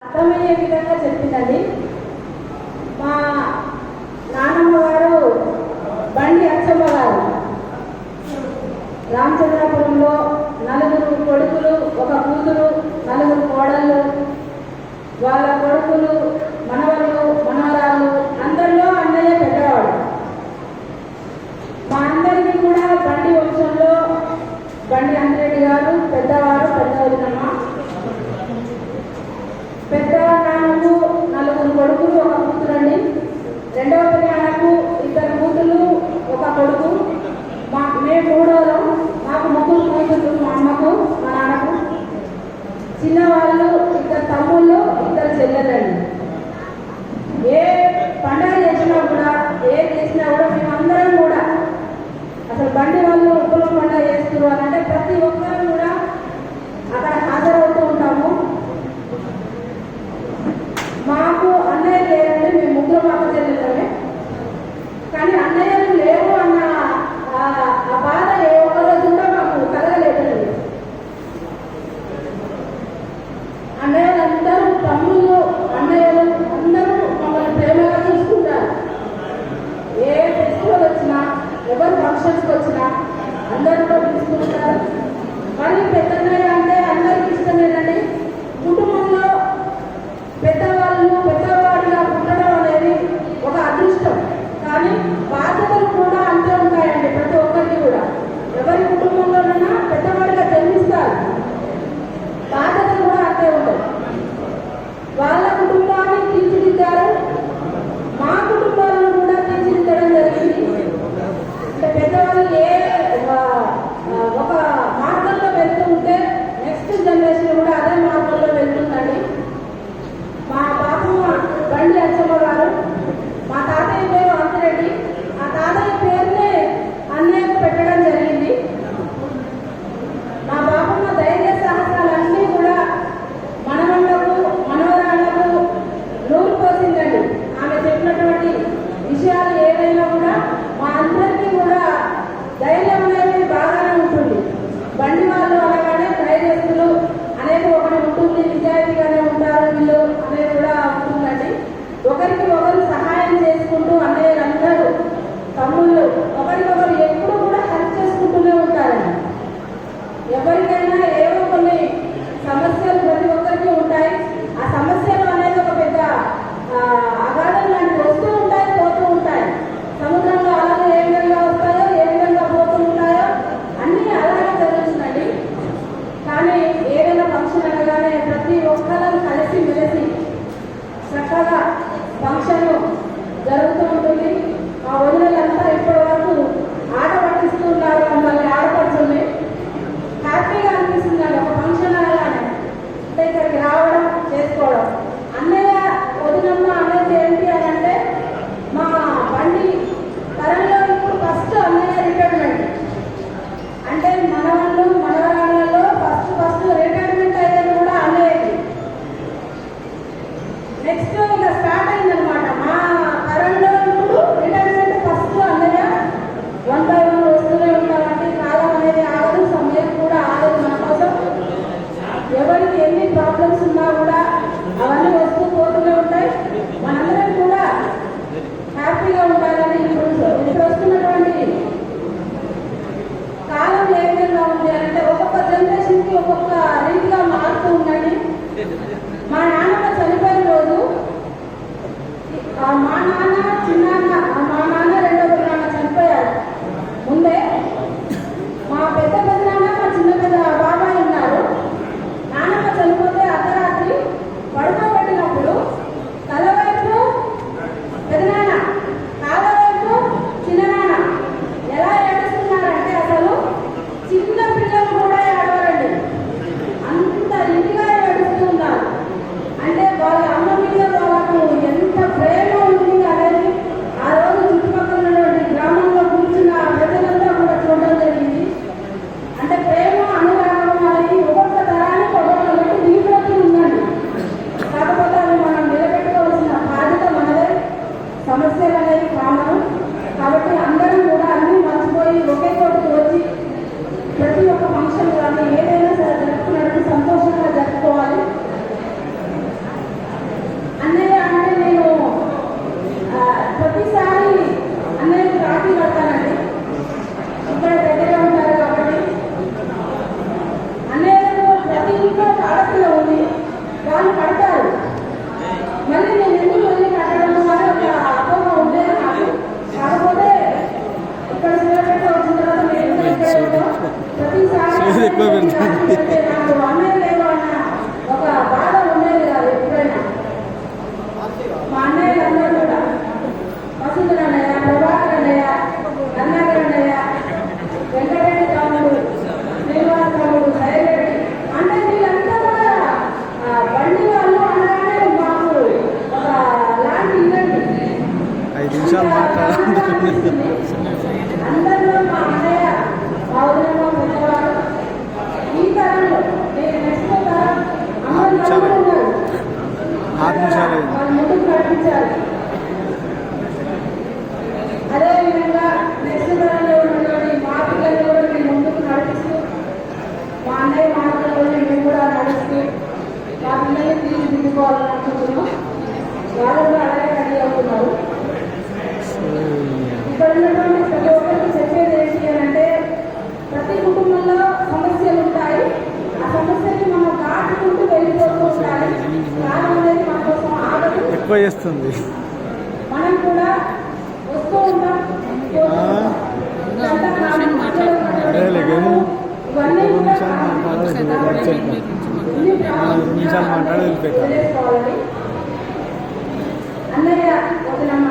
అర్థమయ్యే విధంగా చెప్పిందండి. మా నాన్నమ్మ గారు బండి అచ్చమ్మ గారు రామచంద్రపురంలో 4 కొడుకులు, 1 కూతురు, 4 కోడళ్ళు, వాళ్ళ కొడుకులు, మనవళ్ళు, మనవరాళ్ళు, అందరిలో అన్నయ్య పెద్దవాడు. మా అందరికీ కూడా బండి వంశంలో బండి అంజిరెడ్డి గారు పెద్దవారు, పెద్ద వదినమ్మ. పెద్ద నాన్నకు 4 కొడుకులు, 1 కూతురండి. రెండవ నాన్నకు 2 కూతురు, 1 కొడుకు. మేము 3వలం. మాకు 3 కూతురు, మా అమ్మకు, మా నాన్నకు. చిన్నవాళ్ళు 2 తమ్ముళ్ళు, 2 చెల్లెలండి. ఏ పండుగ చేసినా కూడా, ఏం చేసినా కూడా మేమందరం కూడా అసలు బండి వాళ్ళు ఉప్పలం పండుగ చేస్తున్నారు అని అంటే ప్రతి ఒక్కరు కూడా అక్కడ హాజరవుతూ ఉంటాము. మాకు అన్నయ్య లేరండి, మేము 3 మాకు చెల్లెలమే. కానీ అన్నయ్యలు లేవు అన్న ఆ బాధ ఏ ఒక్క రోజు కూడా మాకు కలగలేదండి. అన్నయ్యలు అందరూ, తమ్ముళ్ళు, అన్నయ్యలు అందరూ మమ్మల్ని ప్రేమగా చూసుకుంటారు. ఏ ఫెస్టివల్ వచ్చినా, ఎవరు ఫంక్షన్స్కి వచ్చినా అందరితో తీసుకుంటారు. మరి పెద్దన్నయ్య అంటే అందరికీ ఇష్టమేనండి. కుటుంబంలో పెద్దవాడిగా పుట్టడం అనేది ఒక అదృష్టం. కానీ బాధ్యతలు కూడా అంతే ఉంటాయండి ప్రతి ఒక్కరికి కూడా. ఎవరి కుటుంబంలోనైనా పెద్దవాడిగా జన్మిస్తారు, బాధ్యతలు కూడా అంతే ఉంటాయి. వాళ్ళ కుటుంబాన్ని తీర్చిదిద్దారు, మా కుటుంబాలను కూడా తీర్చిదిద్దడం జరిగింది. అంటే పెద్దవాళ్ళు ఒక మార్గంలో వెళ్తూ ఉంటే నెక్స్ట్ జనరేషన్ కూడా అదే మార్గంలో వెళ్తుందండి. మా బాపమ్మ బండి అచ్చమ్మ గారు, మా తాతయ్య పేరు అంజిరెడ్డి. ఆ తాతయ్య పేరునే అన్నయ్యకు పెట్టడం జరిగింది. మా బాపమ్మ ధైర్య సాహసాలన్నీ కూడా మనవళ్లకు, మనవరాళ్లకు నూరు పోసిందండి. ఆమె చెప్పినటువంటి విషయాలు ఏవైనా కూడా మా అందరికీ కూడా ధైర్యం అనేది బాగానే ఉంటుంది. బండి వాళ్ళు అనగానే ధైర్యస్తులు అనేది ఒకటి ఉంటుంది, నిజాయితీగానే ఉంటారు వీళ్ళు అనేది కూడా ఉంటుందండి. ఒకరికి ఒకరు సహాయం చేసుకుంటూ అన్నయ్యలందరూ, తమ్ముళ్ళు ఒకరికొకరు ఎప్పుడు కూడా హెల్ప్ చేసుకుంటూనే ఉంటారండి. ఎవరికైనా ఏవో కొన్ని సమస్యలు ప్రతి ఒక్కరికి ఉంటాయి. ఆ సమస్యలు అనేది ఒక పెద్ద అగాధం లాంటివి వస్తూ ఉంటాయి, పోతూ ఉంటాయి. సముద్రంలో అలలు ఏ విధంగా వస్తాయో, ఏ విధంగా పోతూ ఉంటాయో అన్నీ అలాగే జరుగుతుందండి. కానీ ఏదైనా ఫంక్షన్ అనగానే ప్రతి ఒక్కరం కలిసి మెలిసి చక్కగా ఫంక్షన్ జరుగుతూ ఉంటుంది. మా వదినలంతా ఇప్పటి వరకు ఆట పట్టిస్తూ ఉన్నారు మమ్మల్ని, ఆడపడుతుంది. హ్యాపీగా అనిపిస్తుంది అండి ఒక ఫంక్షన్ అనగానే. అంటే ఇక్కడికి రావడం, చేసుకోవడం. అన్నయ్య వదినమ్మ అనేది ఏంటి అని అంటే మా బండి తరంలో ఇప్పుడు ఫస్ట్ అన్నయ్య రిటైర్మెంట్. అంటే మనవాళ్ళు, మనవరాళ్ళలో ఫస్ట్ రిటైర్మెంట్ అయ్యేది కూడా అన్నయ్యకి. నెక్స్ట్ ఇలా స్టార్ట్ అయిందనమాట. మా తరంలో ఇప్పుడు రిటైర్మెంట్ ఫస్ట్ అన్నయ్య. 1 by 1 వస్తూనే ఉంటామంటే కాలం అనేది ఆగదు, సమయం కూడా ఆగదు మన కోసం. ఎవరికి ఎన్ని ప్రాబ్లమ్స్ ఉన్నా కూడా అవన్నీ వస్తూ పోతూనే ఉంటాయి. మనందరం కూడా హ్యాపీగా ఉండాలని ఇప్పుడు వస్తున్నటువంటి కాలం ఏ విధంగా ఉంది అంటే ఒక్కొక్క జనరేషన్కి ఒక్కొక్క రీతిగా మారుతూ ఉందండి. మా నాన్నమ్మ చనిపోయిన రోజు నిమిషాలు అయింది. వాళ్ళు ముందుకు నడిపించాలి. అదేవిధంగా నెక్స్ట్ తరంలో ఉన్నటువంటి మా పిల్లల్ని కూడా మేము ముందుకు నడిపిస్తూ మా అన్నయ్య మార్గంలోనే మేము కూడా నడుస్తూ మా పిల్లల్ని తీర్చిదిద్దుకోవాలని అనుకుంటున్నాం. వాళ్ళు కూడా అలాగే రెడీ అవుతున్నారు. ఇక్కడ ఉన్నటువంటి ప్రతి ఒక్కరికి చెప్పేది ఏంటి అని అంటే, ప్రతి కుటుంబంలో సమస్యలు ఉంటాయి. ఆ సమస్యని మనం దాటుకుంటూ వెళ్ళిపోతూ ఉండాలి. కాలం అనేది మన కోసం ఆగదు. ఎక్కువ చేస్తుంది. మనం కూడా వస్తూ ఉంటాం. అదేలే కానీ ఇవన్నీ కూడా నిమిషాలు మాట్లాడి వెళ్ళిపోతారు. తెలుసుకోవాలని అన్నయ్య వదినమ్మ